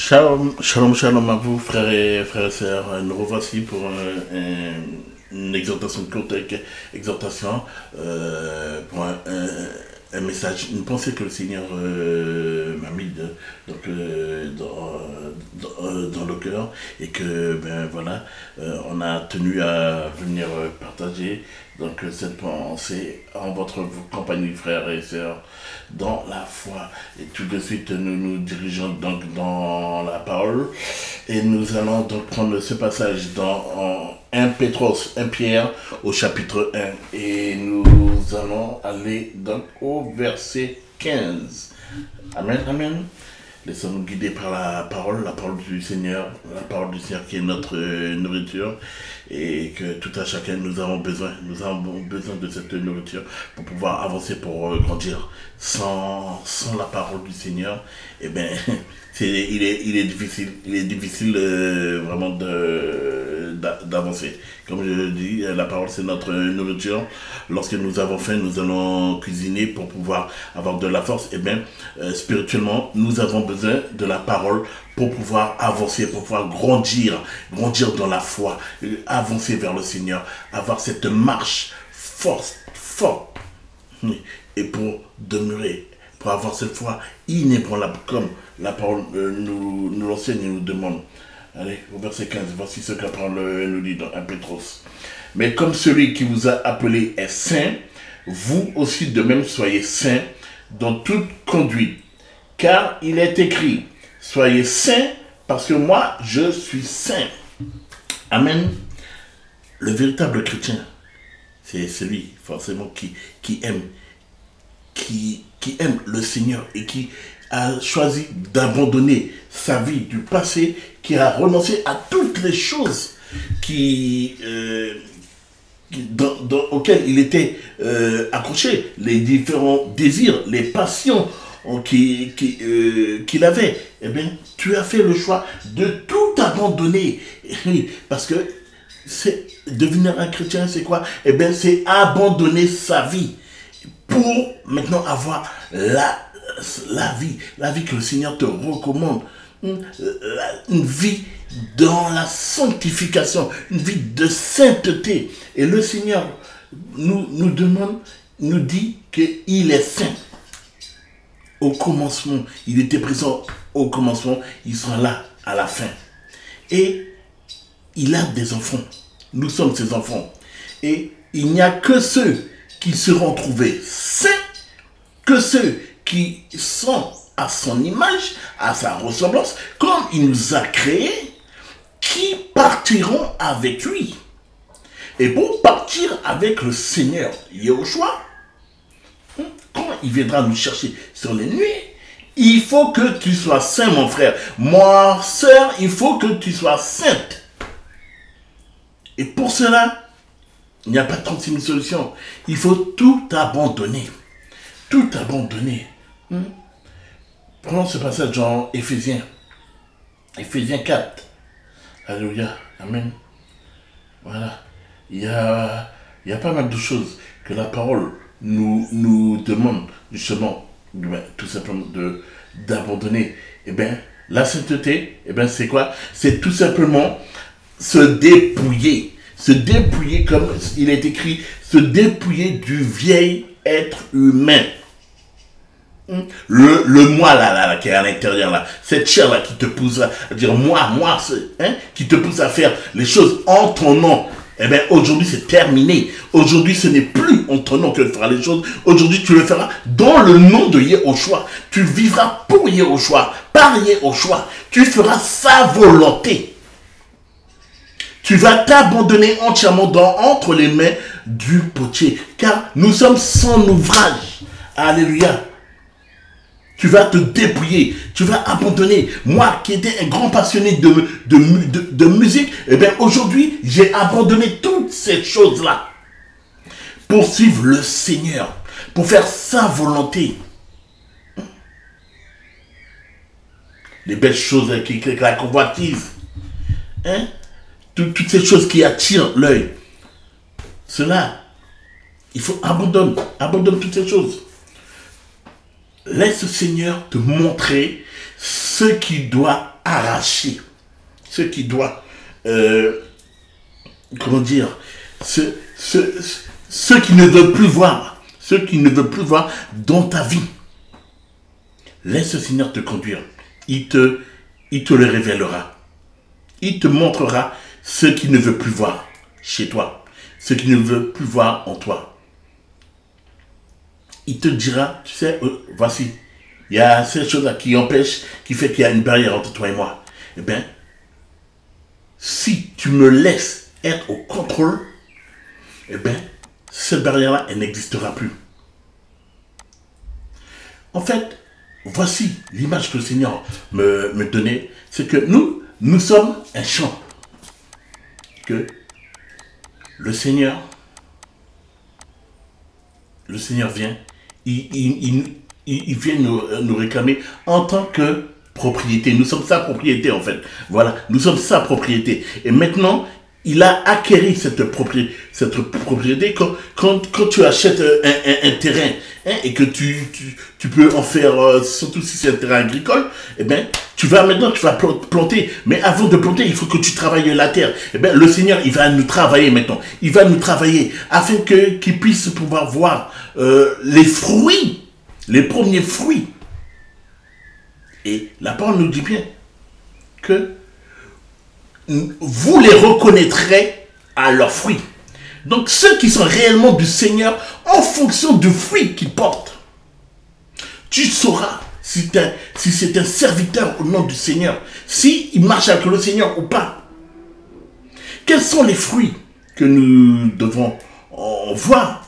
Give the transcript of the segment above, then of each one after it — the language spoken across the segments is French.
Shalom, shalom, shalom à vous, frères et sœurs. Nous revoici pour une exhortation, une courte exhortation, pour un message, une pensée que le Seigneur m'a mis dans le cœur et que, ben voilà, on a tenu à venir partager donc cette pensée en votre compagnie, frères et sœurs, dans la foi. Et tout de suite, nous nous dirigeons donc dans la parole et nous allons donc prendre ce passage dans 1 Pierre au chapitre 1 et nous allons aller donc au verset 15. Amen, amen. Laissons-nous guider par la parole du Seigneur, qui est notre nourriture, et que tout à chacun nous avons besoin de cette nourriture pour pouvoir avancer, pour grandir. Sans la parole du Seigneur, eh ben, il est difficile vraiment d'avancer. Comme je le dis, la parole c'est notre nourriture. Lorsque nous avons faim, nous allons cuisiner pour pouvoir avoir de la force. Et bien, spirituellement, nous avons besoin de la parole pour pouvoir avancer, pour pouvoir grandir dans la foi, avancer vers le Seigneur, avoir cette marche forte, et pour demeurer, pour avoir cette foi inébranlable, comme la parole nous l'enseigne et nous demande. Allez, au verset 15, voici ce que la parole nous dit dans 1 Pétros. Mais comme celui qui vous a appelé est saint, vous aussi de même soyez saints dans toute conduite. Car il est écrit, soyez saints parce que moi je suis saint. Amen. Le véritable chrétien, c'est celui forcément qui aime le Seigneur et qui a choisi d'abandonner sa vie du passé, qui a renoncé à toutes les choses auxquelles il était accroché, les différents désirs, les passions qu'il avait. Eh bien, tu as fait le choix de tout abandonner. Parce que devenir un chrétien, c'est quoi? Eh bien, c'est abandonner sa vie pour maintenant avoir la vie que le Seigneur te recommande, une vie dans la sanctification, une vie de sainteté. Et le Seigneur nous demande, nous dit qu'il est saint. Au commencement, il était présent au commencement, il sera là à la fin. Et il a des enfants, nous sommes ses enfants. Et il n'y a que ceux qui seront trouvés saints, que ceux qui sont à son image, à sa ressemblance, comme il nous a créés, qui partiront avec lui. Et pour partir avec le Seigneur Yahushua, quand il viendra nous chercher sur les nuées, il faut que tu sois saint, mon frère. Moi, sœur, il faut que tu sois sainte. Et pour cela, il n'y a pas 36 000 solutions. Il faut tout abandonner. Tout abandonner. Prenons ce passage dans Éphésiens 4. Alléluia. Amen. Voilà. Il y a pas mal de choses que la parole nous demande justement, tout simplement d'abandonner. Eh bien, la sainteté, eh bien, c'est quoi? C'est tout simplement se dépouiller. Se dépouiller, comme il est écrit, se dépouiller du vieil être humain. Le moi là, qui est à l'intérieur là, cette chair là qui te pousse à dire moi, qui te pousse à faire les choses en ton nom. Eh bien, aujourd'hui, c'est terminé. Aujourd'hui, ce n'est plus en ton nom que tu feras les choses. Aujourd'hui, tu le feras dans le nom de Yahushua. Tu vivras pour Yahushua, par Yahushua. Tu feras sa volonté. Tu vas t'abandonner entièrement entre les mains du potier. Car nous sommes son ouvrage. Alléluia. Tu vas te dépouiller, tu vas abandonner. Moi qui étais un grand passionné de musique, eh bien aujourd'hui, j'ai abandonné toutes ces choses-là pour suivre le Seigneur, pour faire sa volonté. Les belles choses, la convoitise, toutes ces choses qui attirent l'œil. Cela, il faut abandonner toutes ces choses. Laisse le Seigneur te montrer ce qui doit arracher, ce qui doit, comment dire, ce qui ne veut plus voir, ce qui ne veut plus voir dans ta vie. Laisse le Seigneur te conduire. Il te le révélera. Il te montrera ce qu'il ne veut plus voir chez toi, ce qu'il ne veut plus voir en toi. Il te dira, tu sais, voici, il y a cette chose-là qui empêche, qui fait qu'il y a une barrière entre toi et moi. Eh bien, si tu me laisses être au contrôle, eh bien, cette barrière-là, elle n'existera plus. En fait, voici l'image que le Seigneur me donnait, c'est que nous sommes un champ. Que le Seigneur vient, il vient nous réclamer en tant que propriété. Nous sommes sa propriété en fait. Voilà, nous sommes sa propriété. Et maintenant, il a acquéri cette propriété quand tu achètes un terrain, hein, et que tu peux en faire, surtout si c'est un terrain agricole, eh bien, tu vas planter. Mais avant de planter, il faut que tu travailles la terre. Eh bien, le Seigneur, il va nous travailler maintenant. Il va nous travailler afin qu'il puisse pouvoir voir les fruits, les premiers fruits. Et la parole nous dit bien que vous les reconnaîtrez à leurs fruits. Donc ceux qui sont réellement du Seigneur, en fonction du fruit qu'ils portent, tu sauras si c'est un serviteur au nom du Seigneur, s'il marche avec le Seigneur ou pas. Quels sont les fruits que nous devons voir?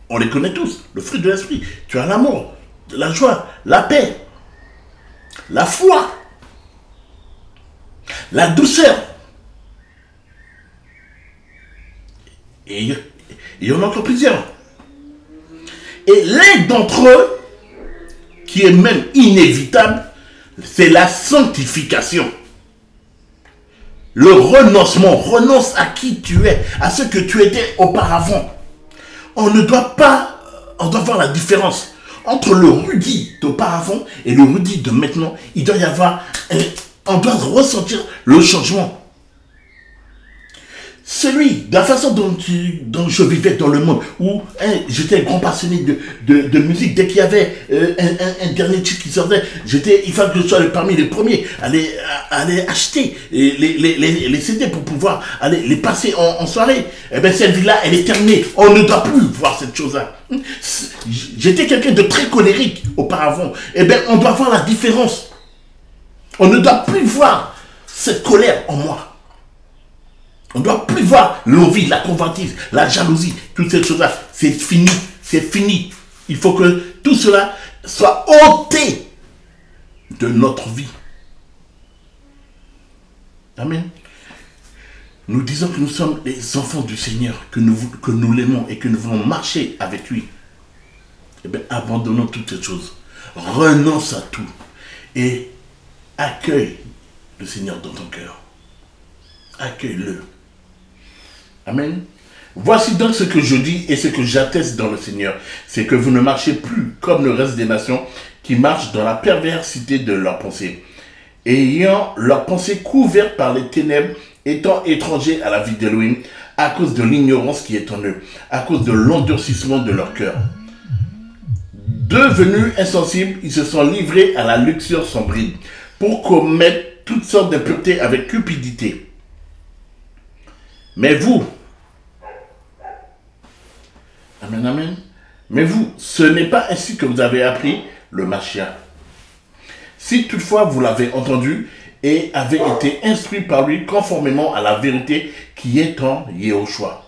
On les connaît tous. Le fruit de l'esprit. Tu as l'amour, la joie, la paix, la foi, la douceur. Et il y en a encore plusieurs. Et l'un d'entre eux, qui est même inévitable, c'est la sanctification. Le renoncement. Renonce à qui tu es, à ce que tu étais auparavant. On doit voir la différence entre le Rudy d'auparavant et le Rudy de maintenant. Il doit y avoir, on doit ressentir le changement. De la façon dont je vivais dans le monde, où j'étais un grand passionné de musique, dès qu'il y avait un dernier titre qui sortait, il fallait que je sois parmi les premiers à aller acheter les CD pour pouvoir aller les passer en soirée. Eh bien, cette vie-là, elle est terminée. On ne doit plus voir cette chose-là. J'étais quelqu'un de très colérique auparavant. Eh bien, on doit voir la différence. On ne doit plus voir cette colère en moi. On ne doit plus voir l'envie, la convoitise, la jalousie, toutes ces choses-là. C'est fini, c'est fini. Il faut que tout cela soit ôté de notre vie. Amen. Nous disons que nous sommes les enfants du Seigneur, que nous l'aimons et que nous voulons marcher avec lui. Eh bien, abandonnons toutes ces choses. Renonce à tout. Et accueille le Seigneur dans ton cœur. Accueille-le. Amen. Voici donc ce que je dis et ce que j'atteste dans le Seigneur. C'est que vous ne marchez plus comme le reste des nations qui marchent dans la perversité de leurs pensées, ayant leurs pensées couvertes par les ténèbres, étant étrangers à la vie d'Élohim à cause de l'ignorance qui est en eux, à cause de l'endurcissement de leur cœur. Devenus insensibles, ils se sont livrés à la luxure sans bride pour commettre toutes sortes d'impuretés avec cupidité. Mais vous, amen, amen, mais vous, ce n'est pas ainsi que vous avez appris le Mashiach. Si toutefois vous l'avez entendu et avez été instruit par lui conformément à la vérité qui est en Yehoshua,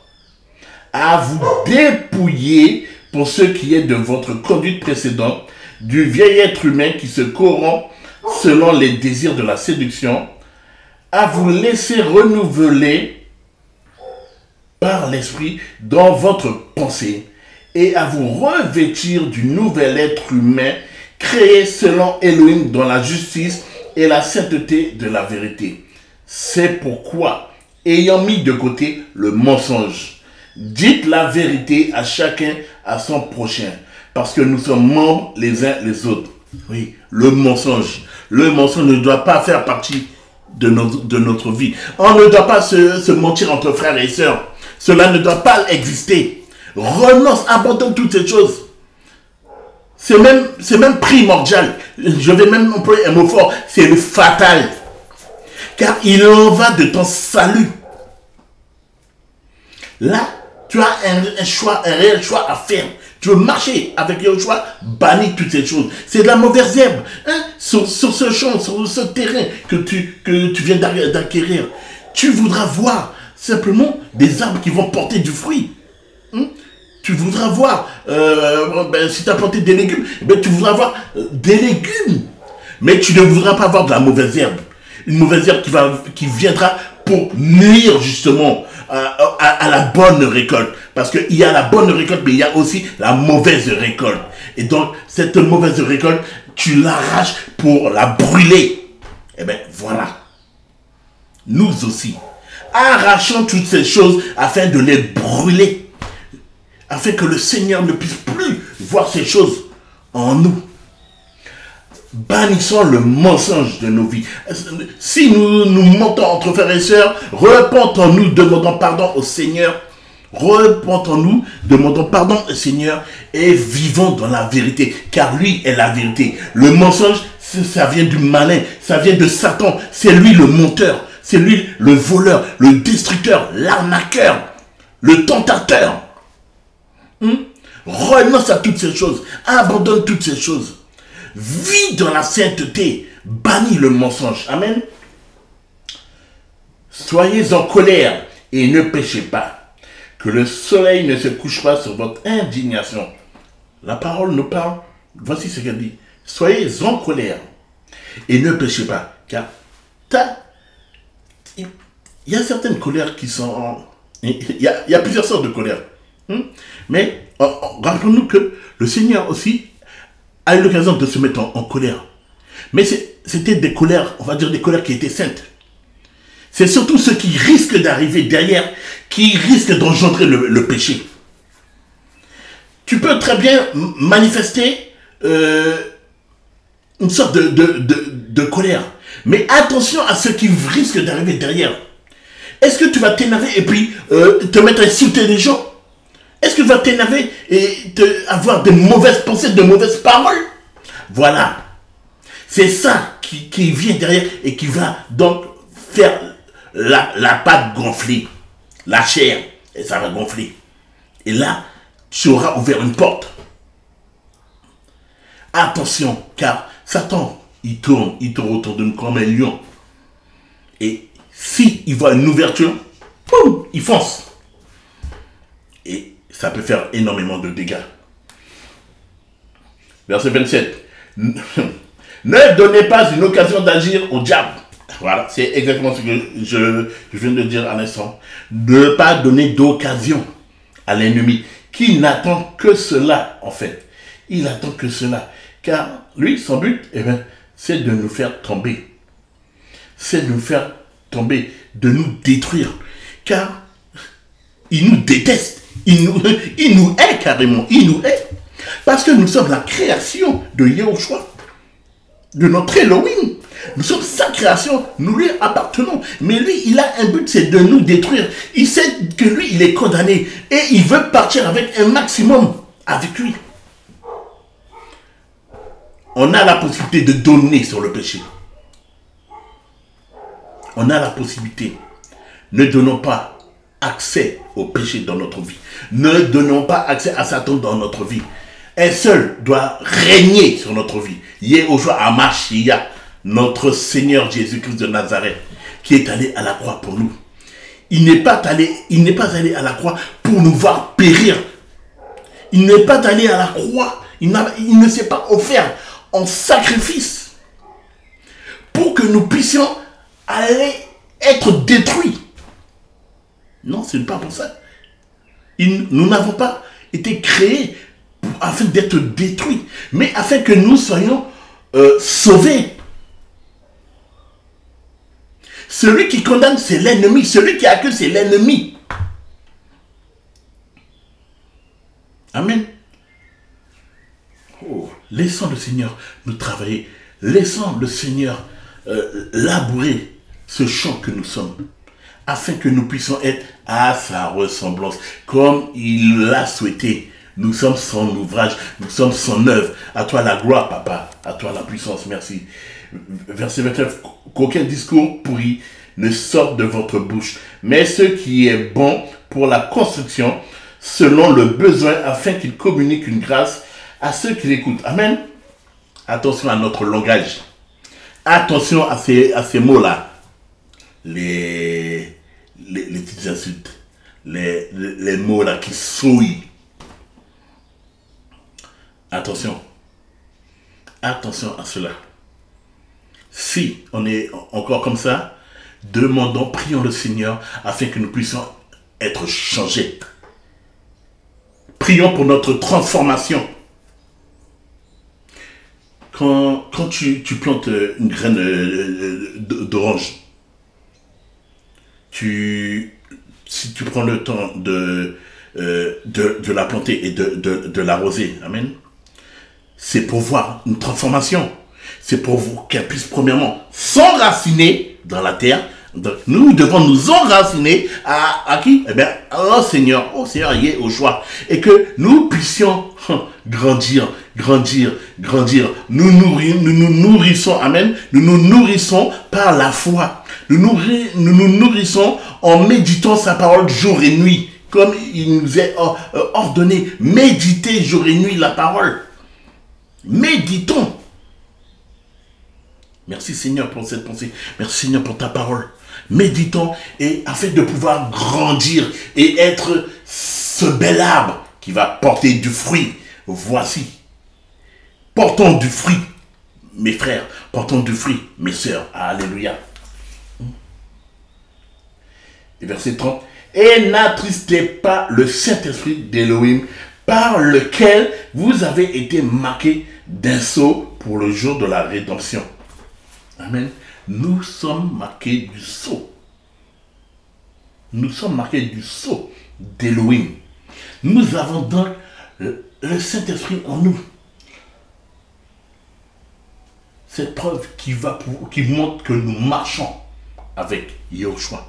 à vous dépouiller pour ce qui est de votre conduite précédente, du vieil être humain qui se corrompt selon les désirs de la séduction, à vous laisser renouveler par l'esprit dans votre pensée et à vous revêtir du nouvel être humain créé selon Elohim dans la justice et la sainteté de la vérité. C'est pourquoi, ayant mis de côté le mensonge, dites la vérité à chacun à son prochain, parce que nous sommes membres les uns les autres. Oui, le mensonge. Le mensonge ne doit pas faire partie de notre vie. On ne doit pas se mentir entre frères et sœurs. Cela ne doit pas exister. Renonce, abandonne toutes ces choses. C'est même primordial. Je vais même employer un mot fort. C'est le fatal. Car il en va de ton salut. Là, tu as un réel choix à faire. Tu veux marcher avec le choix, bannis toutes ces choses. C'est de la mauvaise herbe. Hein? Sur ce champ, sur ce terrain que tu viens d'acquérir. Tu voudras voir simplement des arbres qui vont porter du fruit. Hein? Tu voudras voir, si tu as planté des légumes, tu voudras voir des légumes. Mais tu ne voudras pas voir de la mauvaise herbe. Une mauvaise herbe qui viendra pour nuire justement à la bonne récolte. Parce qu'il y a la bonne récolte, mais il y a aussi la mauvaise récolte. Et donc, cette mauvaise récolte, tu l'arraches pour la brûler. Eh bien, voilà. Nous aussi, arrachons toutes ces choses afin de les brûler. Afin que le Seigneur ne puisse plus voir ces choses en nous. Bannissons le mensonge de nos vies. Si nous mentons entre frères et sœurs, repentons-nous, demandons pardon au Seigneur. Repentons-nous, demandons pardon au Seigneur et vivons dans la vérité, car lui est la vérité. Le mensonge, ça vient du malin, ça vient de Satan. C'est lui le menteur, c'est lui le voleur, le destructeur, l'arnaqueur, le tentateur. Renonce à toutes ces choses, abandonne toutes ces choses. Vis dans la sainteté, bannis le mensonge. Amen. Soyez en colère et ne péchez pas. Que le soleil ne se couche pas sur votre indignation. La parole nous parle. Voici ce qu'elle dit. Soyez en colère et ne péchez pas. Car il y a certaines colères qui sont... Il y a plusieurs sortes de colères. Mais rappelons-nous que le Seigneur aussi a eu l'occasion de se mettre en colère. Mais c'était des colères, on va dire des colères qui étaient saintes. C'est surtout ceux qui risquent d'arriver derrière, qui risquent d'engendrer le péché. Tu peux très bien manifester une sorte de colère. Mais attention à ceux qui risquent d'arriver derrière. Est-ce que tu vas t'énerver et puis te mettre à insulter les gens? Est-ce que tu vas t'énerver et avoir de mauvaises pensées, de mauvaises paroles? Voilà. C'est ça qui vient derrière et qui va donc faire la pâte gonfler. La chair, et ça va gonfler. Et là, tu auras ouvert une porte. Attention, car Satan, il tourne autour de nous comme un lion. Et s'il voit une ouverture, boum, il fonce. Et ça peut faire énormément de dégâts. Verset 27. Ne donnez pas une occasion d'agir au diable. Voilà, c'est exactement ce que je viens de dire à l'instant. Ne pas donner d'occasion à l'ennemi, qui n'attend que cela, en fait. Il attend que cela. Car lui, son but, c'est de nous faire tomber. C'est de nous faire tomber, de nous détruire. Car il nous déteste. Il nous hait carrément. Il nous hait. Parce que nous sommes la création de Yahushua, de notre Elohim. Nous sommes sa création, nous lui appartenons. Mais lui, il a un but, c'est de nous détruire. Il sait que lui, il est condamné. Et il veut partir avec un maximum avec lui. On a la possibilité de donner sur le péché. On a la possibilité. Ne donnons pas accès au péché dans notre vie. Ne donnons pas accès à Satan dans notre vie. Un seul doit régner sur notre vie. Yehoshua HaMashiach, notre Seigneur Jésus-Christ de Nazareth, qui est allé à la croix pour nous. Il n'est pas allé à la croix pour nous voir périr. Il n'est pas allé à la croix. Il ne s'est pas offert en sacrifice pour que nous puissions aller être détruits. Non, ce n'est pas pour ça. Nous n'avons pas été créés afin d'être détruits, mais afin que nous soyons sauvés. Celui qui condamne, c'est l'ennemi. Celui qui accuse, c'est l'ennemi. Amen. Oh, laissons le Seigneur nous travailler. Laissons le Seigneur labourer ce champ que nous sommes, afin que nous puissions être à sa ressemblance, comme il l'a souhaité. Nous sommes son ouvrage, nous sommes son œuvre. À toi la gloire, papa, à toi la puissance, merci. Verset 29, qu'aucun discours pourri ne sorte de votre bouche, mais ce qui est bon pour la construction, selon le besoin, afin qu'il communique une grâce à ceux qui l'écoutent. Amen. Attention à notre langage. Attention à ces mots-là. Les petites insultes. Les mots-là qui souillent. Attention. Attention à cela. Si on est encore comme ça, demandons, prions le Seigneur afin que nous puissions être changés. Prions pour notre transformation. Quand tu plantes une graine d'orange, si tu prends le temps de la planter et de l'arroser, amen, c'est pour voir une transformation. C'est pour qu'elle puisse premièrement s'enraciner dans la terre. Donc, nous devons nous enraciner à qui? Eh bien, au Seigneur, il est au choix. Et que nous puissions grandir. Nous nous nourrissons, amen. Nous nous nourrissons par la foi. Nous nous nourrissons en méditant sa parole jour et nuit. Comme il nous est ordonné, méditer jour et nuit la parole. Méditons. Merci Seigneur pour cette pensée. Merci Seigneur pour ta parole. Méditons et afin de pouvoir grandir et être ce bel arbre qui va porter du fruit. Voici. Portons du fruit, mes frères. Portons du fruit, mes sœurs. Alléluia. Et verset 30. Et n'attristez pas le Saint-Esprit d'Élohim par lequel vous avez été marqués d'un sceau pour le jour de la rédemption. Amen. Nous sommes marqués du sceau. Nous sommes marqués du sceau d'Élohim. Nous avons donc le Saint-Esprit en nous. Cette preuve qui montre que nous marchons avec Yahushua.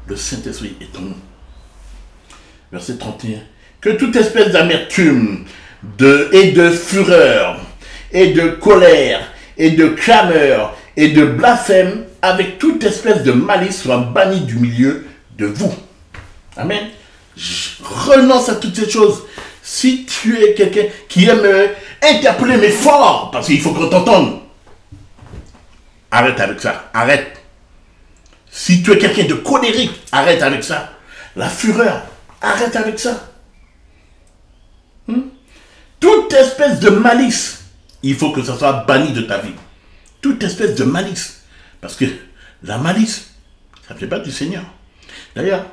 Le Saint-Esprit est en nous. Verset 31. Que toute espèce d'amertume et de fureur et de colère, et de clameur, et de blasphème, avec toute espèce de malice soit bannie du milieu de vous. Amen. Je renonce à toutes ces choses. Si tu es quelqu'un qui aime interpeller mais fort, parce qu'il faut qu'on t'entende, arrête avec ça, arrête. Si tu es quelqu'un de colérique, arrête avec ça. La fureur, arrête avec ça. Toute espèce de malice, il faut que ça soit banni de ta vie. Toute espèce de malice. Parce que la malice, ça ne fait pas du Seigneur. D'ailleurs,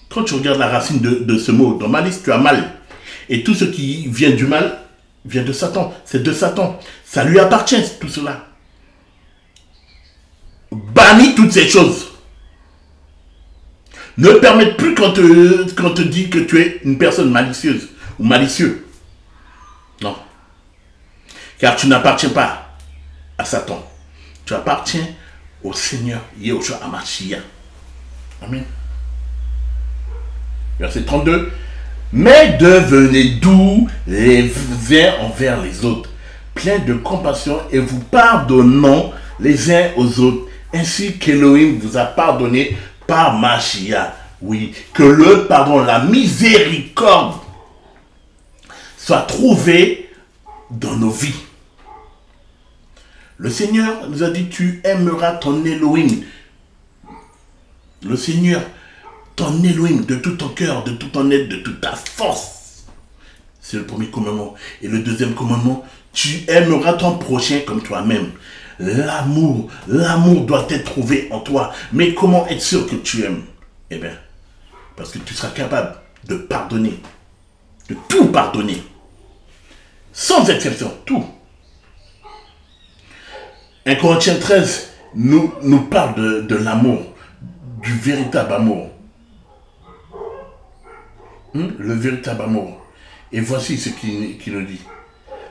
quand tu regardes la racine de ce mot, dans malice, tu as mal. Et tout ce qui vient du mal, vient de Satan. C'est de Satan. Ça lui appartient, tout cela. Bannis toutes ces choses. Ne permette plus qu'on te dit que tu es une personne malicieuse ou malicieux. Non. Car tu n'appartiens pas à Satan. Tu appartiens au Seigneur Yahushua HaMashiach. Amen. Verset 32. Mais devenez doux les uns envers les autres, pleins de compassion et vous pardonnant les uns aux autres, ainsi qu'Élohim vous a pardonné par Mashiach. Oui, que le pardon, la miséricorde soit trouvée dans nos vies. Le Seigneur nous a dit, tu aimeras ton Elohim. Le Seigneur, ton Elohim, de tout ton cœur, de tout ton être, de toute ta force. C'est le premier commandement. Et le deuxième commandement, tu aimeras ton prochain comme toi-même. L'amour doit être trouvé en toi. Mais comment être sûr que tu aimes? Eh bien, parce que tu seras capable de pardonner. De tout pardonner. Sans exception, tout. 1 Corinthiens 13 nous parle de l'amour, du véritable amour. Le véritable amour. Et voici ce qu'il nous dit.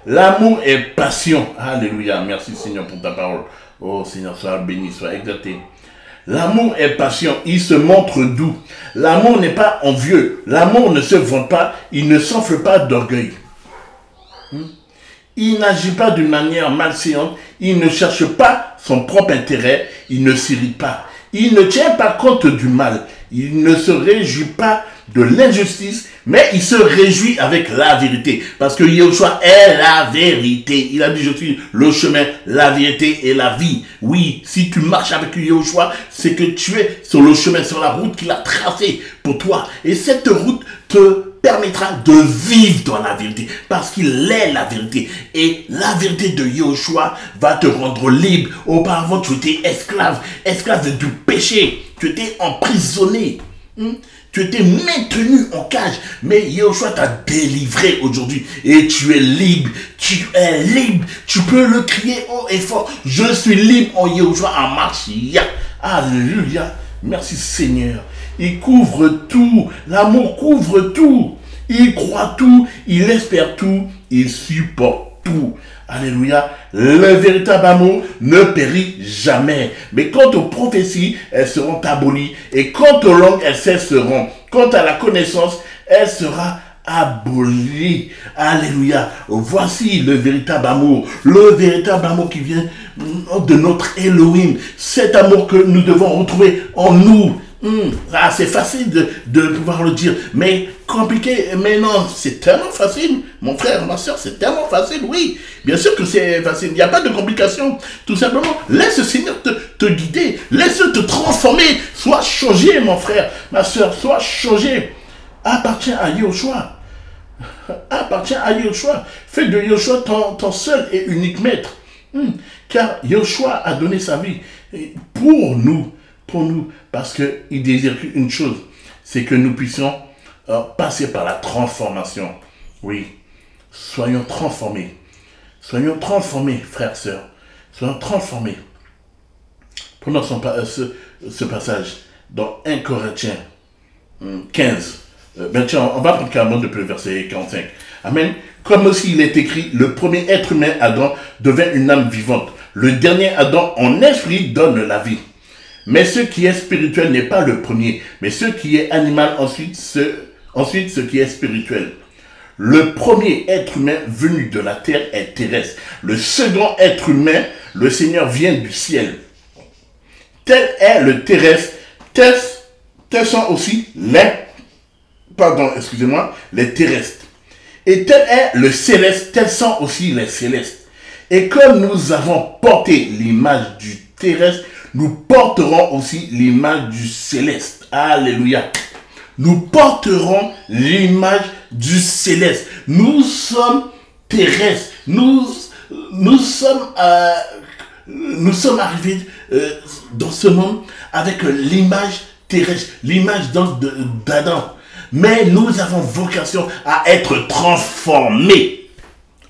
L'amour est passion. Alléluia. Merci Seigneur pour ta parole. Oh Seigneur, sois béni, sois exalté. L'amour est patient, il se montre doux. L'amour n'est pas envieux. L'amour ne se vante pas, il ne s'enfle pas d'orgueil. Il n'agit pas d'une manière malséante, il ne cherche pas son propre intérêt, il ne s'irrite pas. Il ne tient pas compte du mal, il ne se réjouit pas de l'injustice, mais il se réjouit avec la vérité. Parce que Yahushua est la vérité. Il a dit, je suis le chemin, la vérité et la vie. Oui, si tu marches avec Yahushua, c'est que tu es sur le chemin, sur la route qu'il a tracée pour toi. Et cette route te permettra de vivre dans la vérité. Parce qu'il est la vérité. Et la vérité de Yahushua va te rendre libre. Auparavant, tu étais esclave. Esclave du péché. Tu étais emprisonné. Tu étais maintenu en cage, mais Yahushua t'a délivré aujourd'hui et tu es libre. Tu es libre. Tu peux le crier haut et fort. Je suis libre en Yahushua, en Mashiach. Alléluia. Merci Seigneur. Il couvre tout. L'amour couvre tout. Il croit tout. Il espère tout. Il supporte tout. Alléluia. Le véritable amour ne périt jamais. Mais quant aux prophéties, elles seront abolies. Et quant aux langues, elles cesseront. Quant à la connaissance, elle sera abolie. Alléluia. Voici le véritable amour. Le véritable amour qui vient de notre Elohim. Cet amour que nous devons retrouver en nous. C'est facile de pouvoir le dire, mais compliqué, mais non, c'est tellement facile, mon frère, ma soeur, c'est tellement facile, oui, bien sûr que c'est facile, il n'y a pas de complication, tout simplement, laisse le Seigneur te guider, laisse-le te transformer, sois changé, mon frère, ma soeur, sois changé, appartiens à Yahushua, fais de Yahushua ton seul et unique maître, car Yahushua a donné sa vie pour nous, parce qu'il désire une chose, c'est que nous puissions passer par la transformation. Oui, soyons transformés, frères, sœurs, soyons transformés. Prenons ce passage dans 1 Corinthiens 15. Tiens, on va prendre carrément depuis le verset 45. Amen. Comme aussi il est écrit, le premier être humain, Adam, devint une âme vivante. Le dernier Adam, en esprit, donne la vie. Mais ce qui est spirituel n'est pas le premier, mais ce qui est animal ensuite ce qui est spirituel. Le premier être humain venu de la terre est terrestre. Le second être humain, le Seigneur vient du ciel. Tel est le terrestre, tels sont aussi les terrestres. Et tel est le céleste, tels sont aussi les célestes. Et comme nous avons porté l'image du terrestre, nous porterons aussi l'image du céleste. Alléluia. Nous porterons l'image du céleste. Nous sommes terrestres. Nous sommes arrivés dans ce monde avec l'image terrestre, l'image d'Adam. Mais nous avons vocation à être transformés.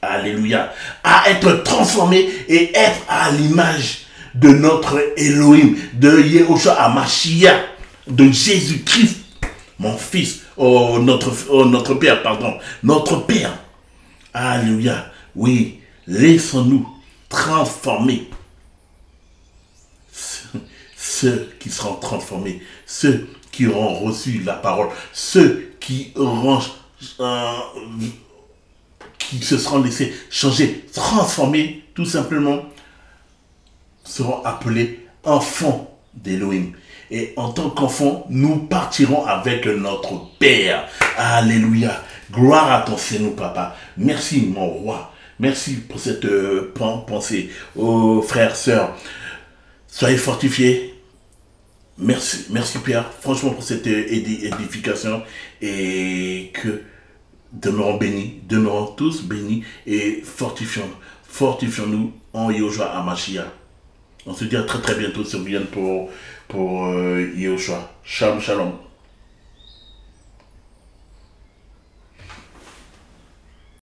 Alléluia. À être transformés et être à l'image de notre Elohim, de Yahushua HaMashiach, de Jésus-Christ, mon fils, notre Père, pardon, notre Père. Alléluia. Oui, laissons-nous transformer. Ceux qui seront transformés, ceux qui auront reçu la parole, ceux qui se seront laissés changer, transformer, tout simplement, seront appelés enfants d'Elohim. Et en tant qu'enfants, nous partirons avec notre Père. Alléluia. Gloire à ton Seigneur, papa. Merci, mon roi. Merci pour cette pensée. Oh, frères, sœurs, soyez fortifiés. Merci, Père, franchement, pour cette édification. Et que demeurons bénis, demeurons tous bénis et fortifions-nous en Yahushua HaMashiach. On se dit à très très bientôt sur Vienne pour Yahushua. Shalom, shalom.